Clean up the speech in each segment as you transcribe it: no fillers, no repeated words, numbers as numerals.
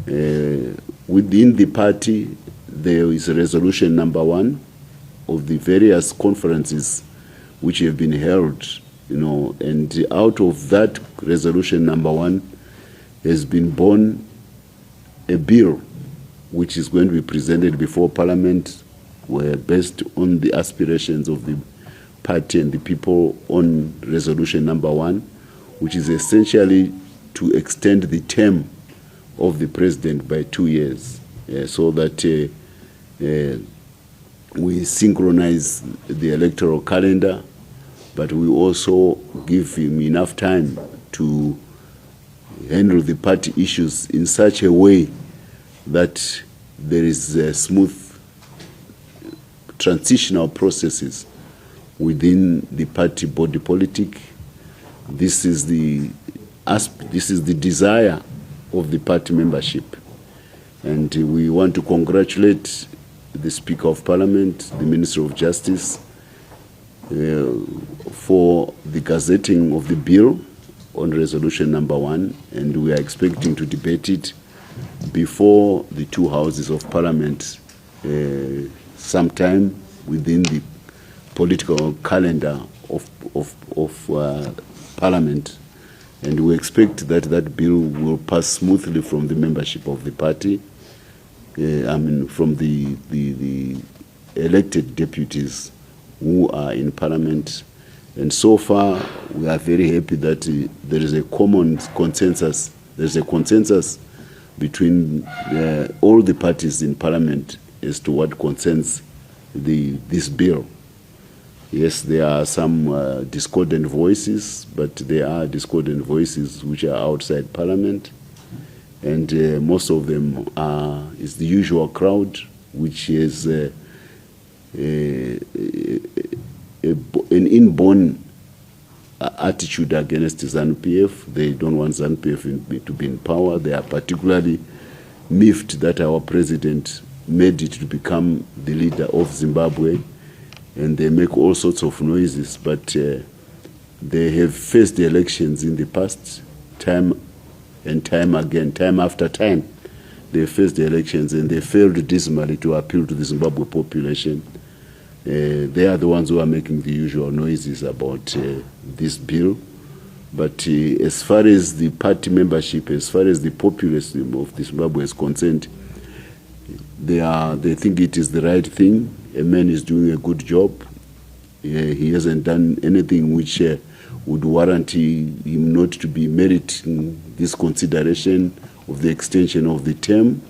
Within the party, there is resolution number 1 of the various conferences which have been held, and out of that resolution number 1 has been born a bill which is going to be presented before Parliament, where based on the aspirations of the party and the people on resolution number 1, which is essentially to extend the term of the president by 2 years, so that we synchronize the electoral calendar, but we also give him enough time to handle the party issues in such a way that there is smooth transitional processes within the party body politic. This is the desire of the party membership, and we want to congratulate the Speaker of Parliament, the Minister of Justice, for the gazetting of the bill on resolution number 1, and we are expecting to debate it before the 2 houses of Parliament sometime within the political calendar of Parliament, and we expect that that bill will pass smoothly from the membership of the party, from the elected deputies who are in Parliament. And so far, we are very happy that there is a common consensus. There's a consensus between all the parties in Parliament as to what concerns this bill. Yes, there are some discordant voices, but there are discordant voices which are outside Parliament, and most of them is the usual crowd, which is an inborn attitude against ZANU-PF. They don't want ZANU-PF to be in power. They are particularly miffed that our president made it to become the leader of Zimbabwe, and they make all sorts of noises, but they have faced the elections in the past, time and time again, time after time. They faced the elections and they failed dismally to appeal to the Zimbabwe population. They are the ones who are making the usual noises about this bill. But as far as the party membership, as far as the populace of Zimbabwe is concerned, they think it is the right thing. A man is doing a good job. He hasn't done anything which would warrant him not to be meriting this consideration of the extension of the term.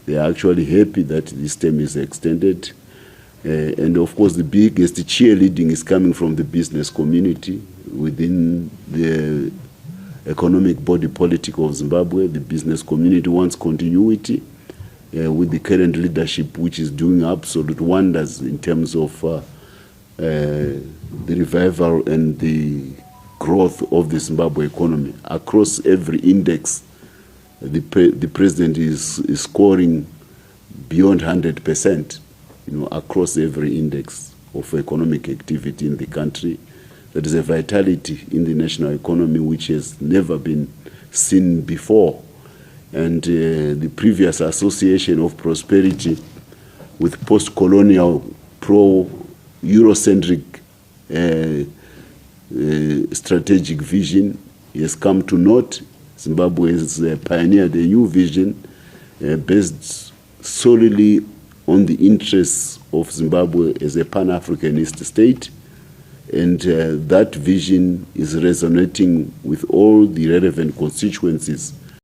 They are actually happy that this term is extended. And of course, the biggest cheerleading is coming from the business community within the economic body politic of Zimbabwe. The business community wants continuity with the current leadership, which is doing absolute wonders in terms of the revival and the growth of the Zimbabwe economy. Across every index, the president is scoring beyond 100%, across every index of economic activity in the country. There is a vitality in the national economy which has never been seen before. And the previous association of prosperity with post-colonial, pro-Eurocentric strategic vision has come to naught. Zimbabwe has pioneered a new vision based solely on the interests of Zimbabwe as a Pan-Africanist state. And that vision is resonating with all the relevant constituencies